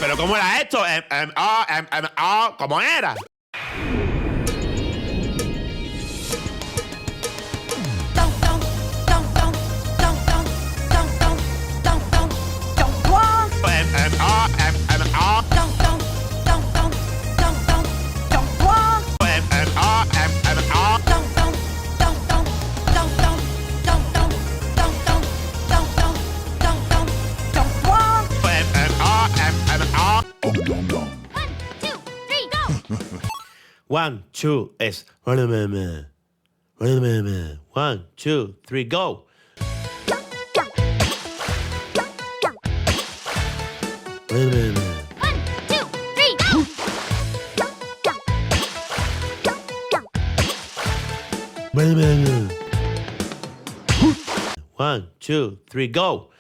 ¿Pero cómo era esto? ¿Cómo era? One, two, es 1, 2, 3, go. One, two, three, go.